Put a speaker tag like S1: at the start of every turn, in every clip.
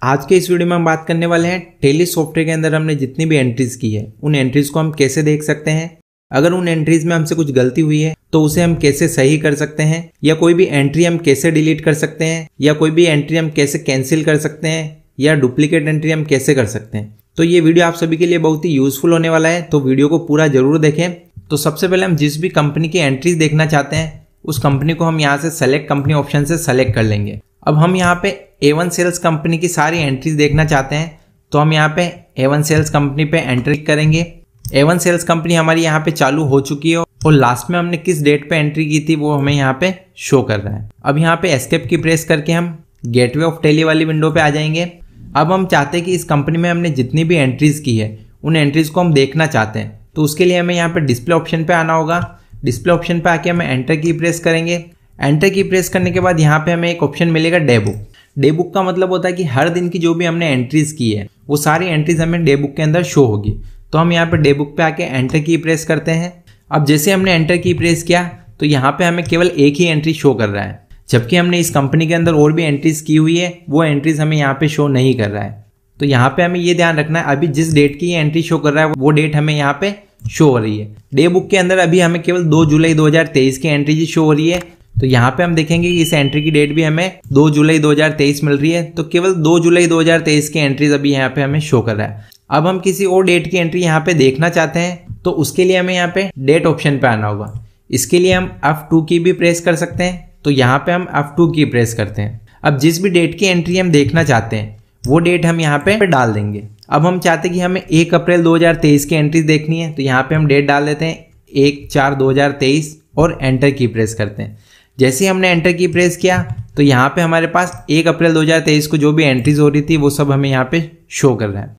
S1: आज के इस वीडियो में हम बात करने वाले हैं टैली सॉफ्टवेयर के अंदर हमने जितनी भी एंट्रीज की है उन एंट्रीज को हम कैसे देख सकते हैं। अगर उन एंट्रीज में हमसे कुछ गलती हुई है तो उसे हम कैसे सही कर सकते हैं, या कोई भी एंट्री हम कैसे डिलीट कर सकते हैं, या कोई भी एंट्री हम कैसे कैंसिल कर सकते हैं, या डुप्लीकेट एंट्री हम कैसे कर सकते हैं। तो ये वीडियो आप सभी के लिए बहुत ही यूजफुल होने वाला है, तो वीडियो को पूरा जरूर देखें। तो सबसे पहले हम जिस भी कंपनी की एंट्रीज देखना चाहते हैं उस कंपनी को हम यहाँ से सेलेक्ट कंपनी ऑप्शन से सेलेक्ट कर लेंगे। अब हम यहाँ पे A1 सेल्स कंपनी की सारी एंट्रीज देखना चाहते हैं, तो हम यहाँ पे A1 सेल्स कंपनी पे एंट्री करेंगे। A1 सेल्स कंपनी हमारी यहाँ पे चालू हो चुकी है और लास्ट में हमने किस डेट पे एंट्री की थी वो हमें यहाँ पे शो कर रहा है। अब यहाँ पे एस्केप की प्रेस करके हम गेटवे ऑफ टैली वाली विंडो पे आ जाएंगे। अब हम चाहते हैं कि इस कंपनी में हमने जितनी भी एंट्रीज की है उन एंट्रीज को हम देखना चाहते हैं, तो उसके लिए हमें यहाँ पे डिस्प्ले ऑप्शन पे आना होगा। डिस्प्ले ऑप्शन पे आके हमें एंटर की प्रेस करेंगे। एंटर की प्रेस करने के बाद यहाँ पे हमें एक ऑप्शन मिलेगा डे बुक। डे बुक का मतलब होता है कि हर दिन की जो भी हमने एंट्रीज की है वो सारी एंट्रीज हमें डे बुक के अंदर शो होगी। तो हम यहाँ पे डे बुक पे आके एंटर की प्रेस करते हैं। अब जैसे हमने एंटर की प्रेस किया तो यहाँ पे हमें केवल एक ही एंट्री शो कर रहा है, जबकि हमने इस कंपनी के अंदर और भी एंट्रीज की हुई है वो एंट्रीज हमें यहाँ पे शो नहीं कर रहा है। तो यहाँ पे हमें ये ध्यान रखना है, अभी जिस डेट की ये एंट्री शो कर रहा है वो डेट हमें यहाँ पे शो हो रही है। डे बुक के अंदर अभी हमें केवल 2 जुलाई 2023 की एंट्री शो हो रही है। तो यहाँ पे हम देखेंगे कि इस एंट्री की डेट भी हमें 2 जुलाई 2023 मिल रही है, तो केवल 2 जुलाई 2023 की एंट्रीज अभी यहाँ पे हमें शो कर रहा है। अब हम किसी और डेट की एंट्री यहाँ पे देखना चाहते हैं, तो उसके लिए हमें यहाँ पे डेट ऑप्शन पे आना होगा। इसके लिए हम F2 की भी प्रेस कर सकते हैं, तो यहाँ पे हम F2 की प्रेस करते हैं। अब जिस भी डेट की एंट्री हम देखना चाहते हैं वो डेट हम यहाँ पे डाल देंगे। अब हम चाहते हैं कि हमें 1 अप्रैल 2023 की एंट्रीज देखनी है, तो यहाँ पे हम डेट डाल देते हैं 1/4/2023 और एंटर की प्रेस करते हैं। जैसे ही हमने एंटर की प्रेस किया तो यहाँ पे हमारे पास 1 अप्रैल 2023 को जो भी एंट्रीज हो रही थी वो सब हमें यहाँ पे शो कर रहा है।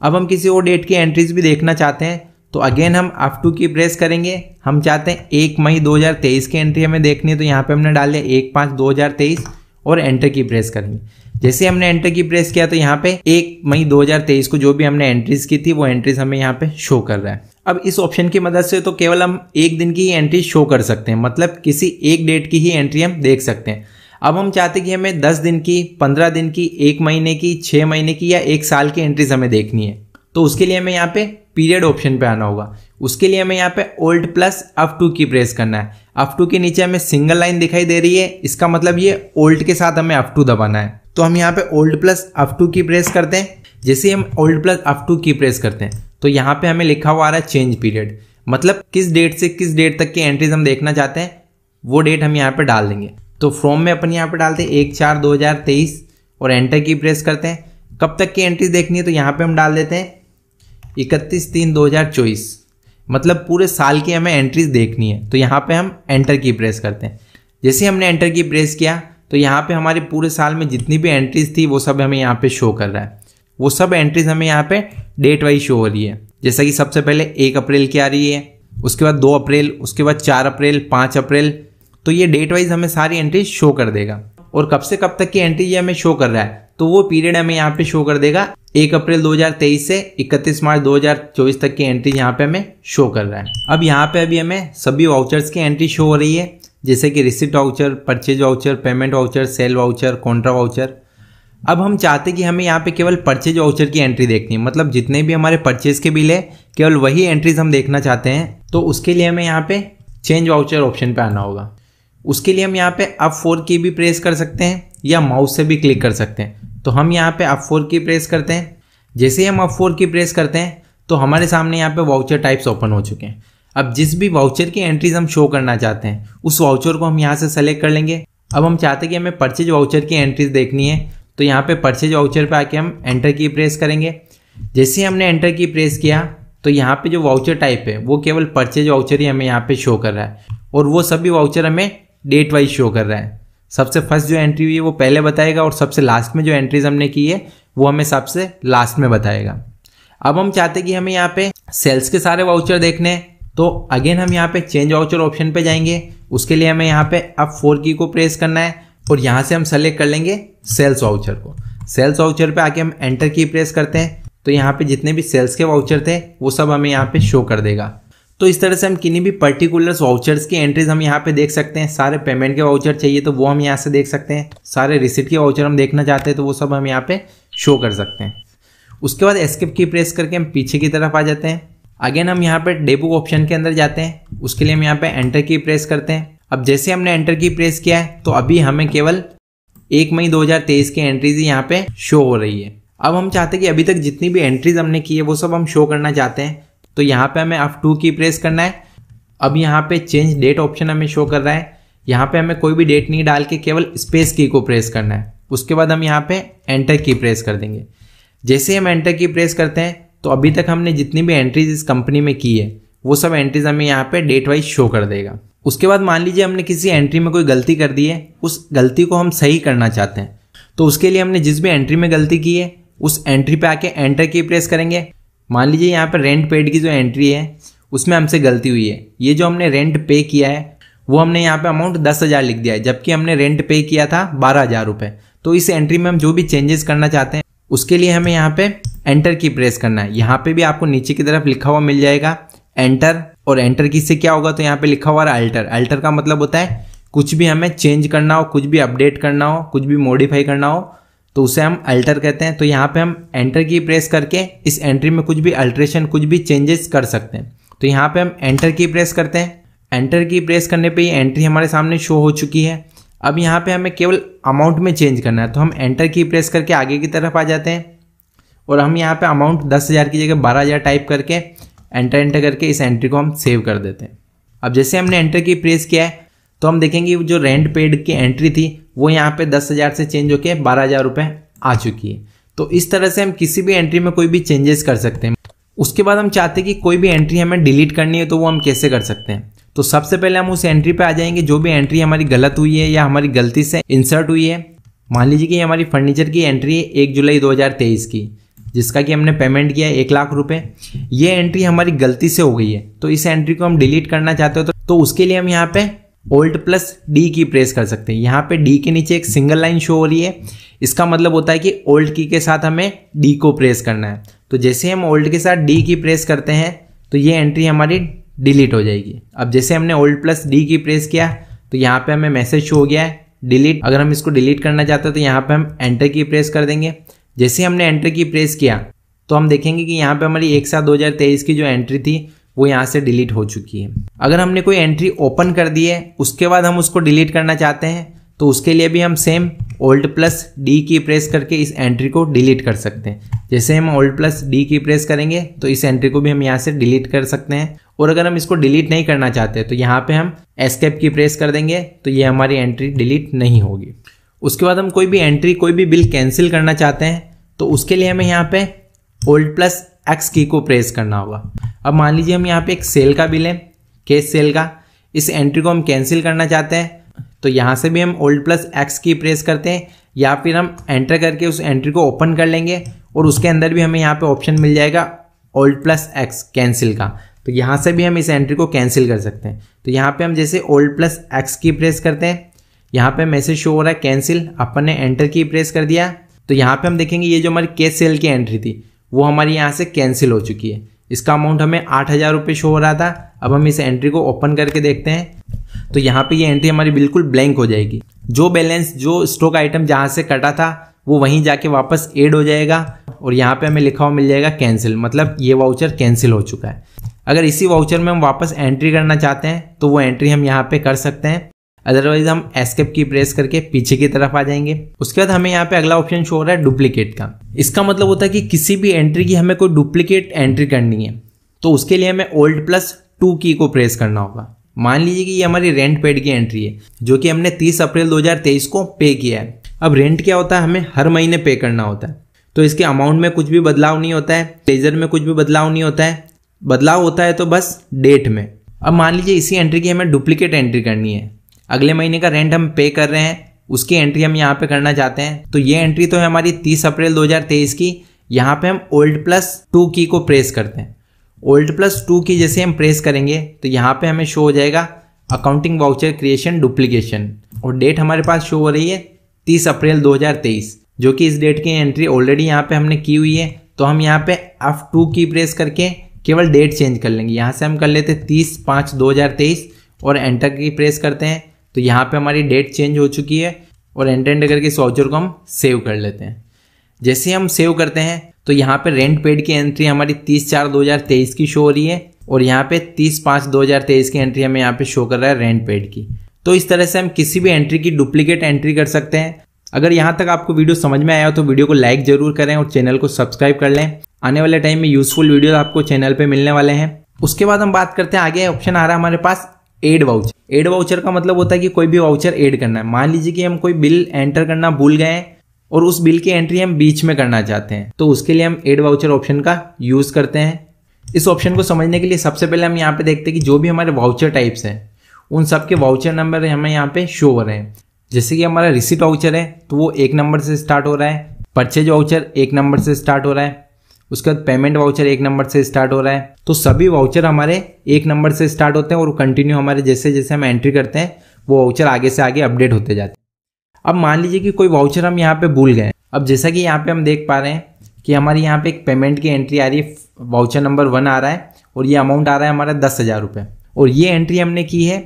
S1: अब हम किसी और डेट की एंट्रीज भी देखना चाहते हैं, तो अगेन हम F2 की प्रेस करेंगे। हम चाहते हैं 1 मई 2023 की एंट्री हमें देखनी है, तो यहाँ पे हमने डाल दिया 1/5/2023 और एंटर की प्रेस करेंगे। जैसे हमने एंटर की प्रेस किया तो यहाँ पे 1 मई 2023 को जो भी हमने एंट्रीज की थी वो एंट्रीज हमें यहाँ पे शो कर रहा है। अब इस ऑप्शन की मदद से तो केवल हम एक दिन की ही एंट्री शो कर सकते हैं, मतलब किसी एक डेट की ही एंट्री हम देख सकते हैं। अब हम चाहते हैं कि हमें 10 दिन की, 15 दिन की, 1 महीने की, 6 महीने की या 1 साल की एंट्रीज हमें देखनी है, तो उसके लिए हमें यहाँ पे पीरियड ऑप्शन पे आना होगा। उसके लिए हमें यहाँ पे Alt प्लस F2 की प्रेस करना है। F2 के नीचे हमें सिंगल लाइन दिखाई दे रही है, इसका मतलब ये Alt के साथ हमें F2 दबाना है। तो हम यहाँ पे Alt प्लस F2 की प्रेस करते हैं। जैसे हम Alt प्लस F2 की प्रेस करते हैं तो यहाँ पे हमें लिखा हुआ आ रहा है चेंज पीरियड, मतलब किस डेट से किस डेट तक की एंट्रीज हम देखना चाहते हैं वो डेट हम यहाँ पे डाल देंगे। तो फ्रॉम में अपन यहाँ पे डालते हैं 1/4/2023 और एंटर की प्रेस करते हैं। कब तक की एंट्रीज देखनी है तो यहाँ पे हम डाल देते हैं 31/3/2024, मतलब पूरे साल की हमें एंट्रीज देखनी है। तो यहाँ पे हम एंटर की प्रेस करते हैं। जैसे हमने एंटर की प्रेस किया तो यहाँ पे हमारे पूरे साल में जितनी भी एंट्रीज थी वो सब हमें यहाँ पे शो कर रहा है। वो सब एंट्रीज हमें यहाँ पे डेट वाइज शो हो रही है। जैसा कि सबसे पहले 1 अप्रैल की आ रही है, उसके बाद 2 अप्रैल, उसके बाद 4 अप्रैल, 5 अप्रैल, तो ये डेट वाइज हमें सारी एंट्रीज शो कर देगा। और कब से कब तक की एंट्री ये हमें शो कर रहा है तो वो पीरियड हमें यहाँ पे शो कर देगा। 1 अप्रैल 2023 से 31 मार्च 2024 तक की एंट्री यहाँ पे हमें शो कर रहा है। अब यहाँ पे अभी हमें सभी वाउचर्स की एंट्री शो हो रही है, जैसे कि receipt voucher, purchase voucher, payment voucher, cell voucher, Contra voucher. अब हम चाहते हैं कि हमें यहाँ पे केवल परचेज वाउचर की एंट्री देखनी है, मतलब जितने भी हमारे परचेज के बिल है केवल वही एंट्रीज हम देखना चाहते हैं। तो उसके लिए हमें यहाँ पे चेंज वाउचर ऑप्शन पे आना होगा। उसके लिए हम यहाँ पे F4 की भी प्रेस कर सकते हैं या माउस से भी क्लिक कर सकते हैं। तो हम यहाँ पे F4 की प्रेस करते हैं। जैसे ही हम F4 की प्रेस करते हैं तो हमारे सामने यहाँ पे वाउचर टाइप्स ओपन हो चुके हैं। अब जिस भी वाउचर की एंट्रीज हम शो करना चाहते हैं उस वाउचर को हम यहाँ से सेलेक्ट कर लेंगे। अब हम चाहते हैं कि हमें परचेज वाउचर की एंट्रीज देखनी है, तो यहाँ पे परचेज वाउचर पे आके हम एंटर की प्रेस करेंगे। जैसे ही हमने एंटर की प्रेस किया तो यहाँ पे जो वाउचर टाइप है वो केवल परचेज वाउचर ही हमें यहाँ पे शो कर रहा है, और वो सभी वाउचर हमें डेट वाइज शो कर रहा है। सबसे फर्स्ट जो एंट्री हुई है वो पहले बताएगा और सबसे लास्ट में जो एंट्रीज हमने की है वो हमें सबसे लास्ट में बताएगा। अब हम चाहते हैं कि हमें यहाँ पे सेल्स के सारे वाउचर देखने हैं, तो अगेन हम यहाँ पे चेंज वाउचर ऑप्शन पे जाएंगे। उसके लिए हमें यहाँ पे F4 की को प्रेस करना है और यहाँ से हम सेलेक्ट कर लेंगे सेल्स वाउचर को। सेल्स वाउचर पे आके हम एंटर की प्रेस करते हैं, तो यहाँ पे जितने भी सेल्स के वाउचर थे वो सब हमें यहाँ पे शो कर देगा। तो इस तरह से हम किन्हीं भी पर्टिकुलर वाउचर्स की एंट्रीज हम यहाँ पे देख सकते हैं। सारे पेमेंट के वाउचर चाहिए तो वो हम यहाँ से देख सकते हैं, सारे रिसिप्ट के वाउचर हम देखना चाहते हैं तो वो सब हम यहाँ पे शो कर सकते हैं। उसके बाद एस्केप की प्रेस करके हम पीछे की तरफ आ जाते हैं। अगेन हम यहाँ पे डे बुक ऑप्शन के अंदर जाते हैं। उसके लिए हम यहाँ पे एंटर की प्रेस करते हैं। अब जैसे हमने एंटर की प्रेस किया है तो अभी हमें केवल 1 मई 2023 की एंट्रीज यहाँ पे शो हो रही है। अब हम चाहते हैं कि अभी तक जितनी भी एंट्रीज हमने की है वो सब हम शो करना चाहते हैं। तो यहाँ पे हमें F2 की प्रेस करना है। अब यहाँ पे चेंज डेट ऑप्शन हमें शो कर रहा है। यहाँ पे हमें कोई भी डेट नहीं डाल के केवल स्पेस की को प्रेस करना है। उसके बाद हम यहाँ पे एंटर की प्रेस कर देंगे। जैसे हम एंटर की प्रेस करते हैं तो अभी तक हमने जितनी भी एंट्रीज इस कंपनी में की है वो सब एंट्रीज हमें यहाँ पे डेट वाइज शो कर देगा। उसके बाद मान लीजिए हमने किसी एंट्री में कोई गलती कर दी है, उस गलती को हम सही करना चाहते हैं। तो उसके लिए हमने जिस भी एंट्री में गलती की है उस एंट्री पे आके एंटर की प्रेस करेंगे। मान लीजिए यहाँ पे रेंट पेड की जो एंट्री है उसमें हमसे गलती हुई है। ये जो हमने रेंट पे किया है वो हमने यहाँ पे अमाउंट 10,000 लिख दिया है, जबकि हमने रेंट पे किया था 12,000 रुपये। तो इस एंट्री में हम जो भी चेंजेस करना चाहते हैं उसके लिए हमें यहाँ पे एंटर की प्रेस करना है। यहाँ पे भी आपको नीचे की तरफ लिखा हुआ मिल जाएगा एंटर, और एंटर की से क्या होगा तो यहाँ पे लिखा हुआ है अल्टर। अल्टर का मतलब होता है कुछ भी हमें चेंज करना हो, कुछ भी अपडेट करना हो, कुछ भी मॉडिफाई करना हो तो उसे हम अल्टर कहते हैं। तो यहाँ पे हम एंटर की प्रेस करके इस एंट्री में कुछ भी अल्ट्रेशन, कुछ भी चेंजेस कर सकते हैं। तो यहाँ पे हम एंटर की प्रेस करते हैं। एंटर की प्रेस करने पे ये एंट्री हमारे सामने शो हो चुकी है। अब यहाँ पे हमें केवल अमाउंट में चेंज करना है। तो हम एंटर की प्रेस करके आगे की तरफ आ जाते हैं और हम यहाँ पे अमाउंट 10,000 की जगह 12,000 टाइप करके एंटर करके इस एंट्री को हम सेव कर देते हैं। अब जैसे हमने एंटर की प्रेस किया है तो हम देखेंगे जो रेंट पेड की एंट्री थी वो यहाँ पे 10,000 से चेंज होके 12,000 रुपये आ चुकी है। तो इस तरह से हम किसी भी एंट्री में कोई भी चेंजेस कर सकते हैं। उसके बाद हम चाहते हैं कि कोई भी एंट्री हमें डिलीट करनी है तो वो हम कैसे कर सकते हैं। तो सबसे पहले हम उस एंट्री पे आ जाएंगे जो भी एंट्री हमारी गलत हुई है या हमारी गलती से इंसर्ट हुई है। मान लीजिए कि हमारी फर्नीचर की एंट्री है 1 जुलाई 2023 की, जिसका कि हमने पेमेंट किया है 1 लाख रुपए। ये एंट्री हमारी गलती से हो गई है तो इस एंट्री को हम डिलीट करना चाहते हो तो उसके लिए हम यहाँ पे Alt+D की प्रेस कर सकते हैं। यहाँ पे D के नीचे एक सिंगल लाइन शो हो रही है। इसका मतलब होता है कि Alt की के साथ हमें D को प्रेस करना है। तो जैसे हम Alt के साथ D की प्रेस करते हैं तो ये एंट्री हमारी डिलीट हो जाएगी। अब जैसे हमने Alt+D की प्रेस किया तो यहाँ पे हमें मैसेज शो हो गया है डिलीट। अगर हम इसको डिलीट करना चाहते हैं तो यहाँ पे हम एंटर की प्रेस कर देंगे। जैसे हमने एंटर की प्रेस किया तो हम देखेंगे कि यहाँ पे हमारी 1/7/2023 की जो एंट्री थी वो यहाँ से डिलीट हो चुकी है। अगर हमने कोई एंट्री ओपन कर दी है उसके बाद हम उसको डिलीट करना चाहते हैं तो उसके लिए भी हम सेम Alt+D की प्रेस करके इस एंट्री को डिलीट कर सकते हैं। जैसे हम Alt+D की प्रेस करेंगे तो इस एंट्री को भी हम यहाँ से डिलीट कर सकते हैं। और अगर हम इसको डिलीट नहीं करना चाहते तो यहाँ पे हम एस्केप की प्रेस कर देंगे तो ये हमारी एंट्री डिलीट नहीं होगी। उसके बाद हम कोई भी एंट्री, कोई भी बिल कैंसिल करना चाहते हैं तो उसके लिए हमें यहाँ पे Alt+X की को प्रेस करना होगा। अब मान लीजिए हम यहाँ पे एक सेल का बिल है, कैश सेल का, इस एंट्री को हम कैंसिल करना चाहते हैं तो यहाँ से भी हम Alt+X की प्रेस करते हैं या फिर हम एंटर करके उस एंट्री को ओपन कर लेंगे और उसके अंदर भी हमें यहाँ पे ऑप्शन मिल जाएगा Alt+X कैंसिल का। तो यहाँ से भी हम इस एंट्री को कैंसिल कर सकते हैं। तो यहाँ पे हम जैसे Alt+X की प्रेस करते हैं, यहाँ पे मैसेज शो हो रहा है कैंसिल, अपन ने एंटर की प्रेस कर दिया तो यहाँ पे हम देखेंगे ये जो हमारी कैश सेल की एंट्री थी वो हमारी यहाँ से कैंसिल हो चुकी है। इसका अमाउंट हमें 8,000 रुपये शो हो रहा था। अब हम इस एंट्री को ओपन करके देखते हैं तो यहाँ पे ये एंट्री हमारी बिल्कुल ब्लैंक हो जाएगी। जो बैलेंस, जो स्टॉक आइटम जहाँ से कटा था वो वहीं जाके वापस ऐड हो जाएगा और यहाँ पे हमें लिखा हुआ मिल जाएगा कैंसिल, मतलब ये वाउचर कैंसिल हो चुका है। अगर इसी वाउचर में हम वापस एंट्री करना चाहते हैं तो वो एंट्री हम यहाँ पे कर सकते हैं। अदरवाइज हम एस्केप की प्रेस करके पीछे की तरफ आ जाएंगे। उसके बाद हमें यहाँ पे अगला ऑप्शन शो हो रहा है डुप्लीकेट का। इसका मतलब होता है कि किसी भी एंट्री की हमें कोई डुप्लीकेट एंट्री करनी है तो उसके लिए हमें Alt+2 की को प्रेस करना होगा। मान लीजिए कि ये हमारी रेंट पेड की एंट्री है जो कि हमने 30 अप्रैल 2023 को पे किया है। अब रेंट क्या होता है, हमें हर महीने पे करना होता है तो इसके अमाउंट में कुछ भी बदलाव नहीं होता है, लेजर में कुछ भी बदलाव नहीं होता है, बदलाव होता है तो बस डेट में। अब मान लीजिए इसी एंट्री की हमें डुप्लीकेट एंट्री करनी है, अगले महीने का रेंट हम पे कर रहे हैं उसकी एंट्री हम यहाँ पे करना चाहते हैं तो ये एंट्री तो है हमारी 30 अप्रैल 2023 की। यहाँ पे हम Alt+2 की को प्रेस करते हैं। Alt+2 की जैसे हम प्रेस करेंगे तो यहाँ पे हमें शो हो जाएगा अकाउंटिंग वाउचर क्रिएशन डुप्लीकेशन और डेट हमारे पास शो हो रही है 30 अप्रैल 2023, जो कि इस डेट की एंट्री ऑलरेडी यहाँ पे हमने की हुई है। तो हम यहाँ पे F2 की प्रेस करके केवल डेट चेंज कर लेंगे। यहाँ से हम कर लेते 30/5/2023 और एंटर की प्रेस करते हैं तो यहाँ पे हमारी डेट चेंज हो चुकी है और एंटर करके इस वाउचर को हम सेव कर लेते हैं। जैसे हम सेव करते हैं तो यहाँ पे रेंट पेड की एंट्री हमारी 30/4/2023 की शो हो रही है और यहाँ पे 30/5/2023 की एंट्री हमें यहाँ पे शो कर रहा है रेंट पेड की। तो इस तरह से हम किसी भी एंट्री की डुप्लीकेट एंट्री कर सकते हैं। अगर यहाँ तक आपको वीडियो समझ में आया हो तो वीडियो को लाइक जरूर करें और चैनल को सब्सक्राइब कर लें। आने वाले टाइम में यूजफुल वीडियो आपको चैनल पे मिलने वाले हैं। उसके बाद हम बात करते हैं, आगे ऑप्शन आ रहा है हमारे पास एड वाउचर। एड वाउचर का मतलब होता है कि कोई भी वाउचर ऐड करना है। मान लीजिए कि हम कोई बिल एंटर करना भूल गए और उस बिल की एंट्री हम बीच में करना चाहते हैं, तो उसके लिए हम एड वाउचर ऑप्शन का यूज करते हैं। इस ऑप्शन को समझने के लिए सबसे पहले हम यहाँ पे देखते हैं कि जो भी हमारे वाउचर टाइप्स हैं उन सब के वाउचर नंबर हमें यहाँ पे शो हो रहे हैं। जैसे कि हमारा रिसीट वाउचर है तो वो 1 नंबर से स्टार्ट हो रहा है, परचेज वाउचर 1 नंबर से स्टार्ट हो रहा है, उसके बाद पेमेंट वाउचर 1 नंबर से स्टार्ट हो रहा है। तो सभी वाउचर हमारे 1 नंबर से स्टार्ट होते हैं और कंटिन्यू हमारे जैसे जैसे हम एंट्री करते हैं वो वाउचर आगे से आगे अपडेट होते जाते हैं। अब मान लीजिए कि कोई वाउचर हम यहाँ पे भूल गए। अब जैसा कि यहाँ पे हम देख पा रहे हैं कि हमारी यहाँ पे एक पेमेंट की एंट्री आ रही है, वाउचर नंबर 1 आ रहा है और ये अमाउंट आ रहा है हमारा 10,000 रुपये और ये एंट्री हमने की है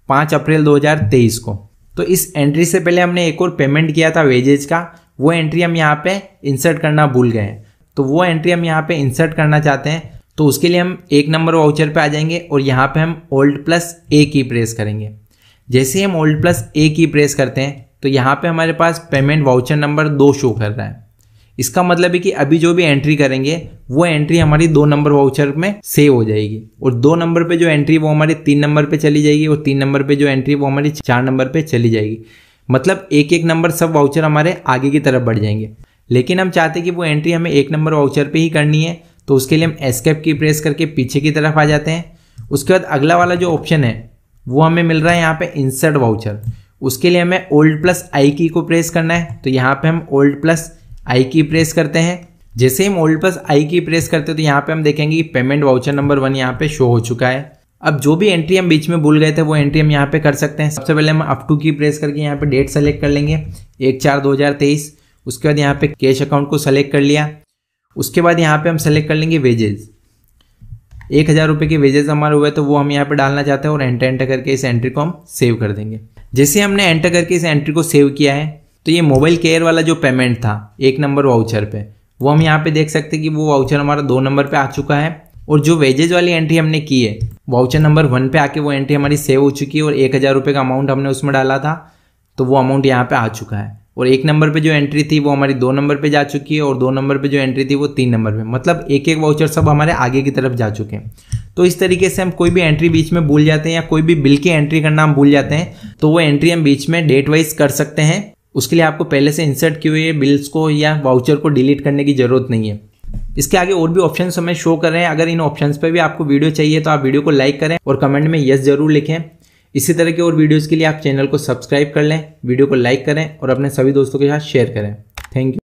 S1: 5 अप्रैल 2023 को। तो इस एंट्री से पहले हमने एक और पेमेंट किया था वेजेज का, वो एंट्री हम यहाँ पे इंसर्ट करना भूल गए हैं। तो वो एंट्री हम यहाँ पे इंसर्ट करना चाहते हैं, तो उसके लिए हम 1 नंबर वाउचर पे आ जाएंगे और यहाँ पे हम Alt+A की प्रेस करेंगे। जैसे ही हम Alt+A की प्रेस करते हैं तो यहाँ पे हमारे पास पेमेंट वाउचर नंबर 2 शो कर रहा है। इसका मतलब है कि अभी जो भी एंट्री करेंगे वो एंट्री हमारी 2 नंबर वाउचर में सेव हो जाएगी और 2 नंबर पे जो एंट्री वो हमारी 3 नंबर पे चली जाएगी और 3 नंबर पे जो एंट्री वो हमारी 4 नंबर पे चली जाएगी। मतलब एक एक नंबर सब वाउचर हमारे आगे की तरफ बढ़ जाएंगे। लेकिन हम चाहते हैं कि वो एंट्री हमें 1 नंबर वाउचर पे ही करनी है, तो उसके लिए हम एस्केप की प्रेस करके पीछे की तरफ आ जाते हैं। उसके बाद अगला वाला जो ऑप्शन है वो हमें मिल रहा है यहाँ पे इंसर्ट वाउचर। उसके लिए हमें Alt+I की को प्रेस करना है, तो यहाँ पे हम Alt+I की प्रेस करते हैं। जैसे हम Alt+I की प्रेस करते हैं तो यहाँ पे हम देखेंगे कि पेमेंट वाउचर नंबर 1 यहाँ पे शो हो चुका है। अब जो भी एंट्री हम बीच में भूल गए थे वो एंट्री हम यहाँ पे कर सकते हैं। सबसे पहले हम अप टू की प्रेस करके यहाँ पे डेट सेलेक्ट कर लेंगे 1/4/2023। उसके बाद यहाँ पे कैश अकाउंट को सेलेक्ट कर लिया। उसके बाद यहाँ पे हम सेलेक्ट कर लेंगे वेजेस। 1,000 रुपये के वेजेस हमारे हुए तो वो हम यहाँ पे डालना चाहते हैं और एंटर करके इस एंट्री को हम सेव कर देंगे। जैसे हमने एंटर करके इस एंट्री को सेव किया है तो ये मोबाइल केयर वाला जो पेमेंट था 1 नंबर वाउचर पे, वो हम यहाँ पे देख सकते हैं कि वो वाउचर हमारा 2 नंबर पे आ चुका है और जो वेजेज वाली एंट्री हमने की है वाउचर नंबर 1 पे आके वो एंट्री हमारी सेव हो चुकी है और 1,000 रुपये का अमाउंट हमने उसमें डाला था तो वो अमाउंट यहाँ पे आ चुका है। और 1 नंबर पे जो एंट्री थी वो हमारी 2 नंबर पे जा चुकी है और 2 नंबर पे जो एंट्री थी वो 3 नंबर पे, मतलब एक एक वाउचर सब हमारे आगे की तरफ जा चुके हैं। तो इस तरीके से हम कोई भी एंट्री बीच में भूल जाते हैं या कोई भी बिल की एंट्री करना हम भूल जाते हैं तो वो एंट्री हम बीच में डेट वाइज कर सकते हैं। उसके लिए आपको पहले से इंसर्ट किए हुए बिल्स को या वाउचर को डिलीट करने की जरूरत नहीं है। इसके आगे और भी ऑप्शंस हमें शो कर रहे हैं। अगर इन ऑप्शंस पे भी आपको वीडियो चाहिए तो आप वीडियो को लाइक करें और कमेंट में यस जरूर लिखें। इसी तरह के और वीडियोस के लिए आप चैनल को सब्सक्राइब कर लें, वीडियो को लाइक करें और अपने सभी दोस्तों के साथ शेयर करें। Thank you.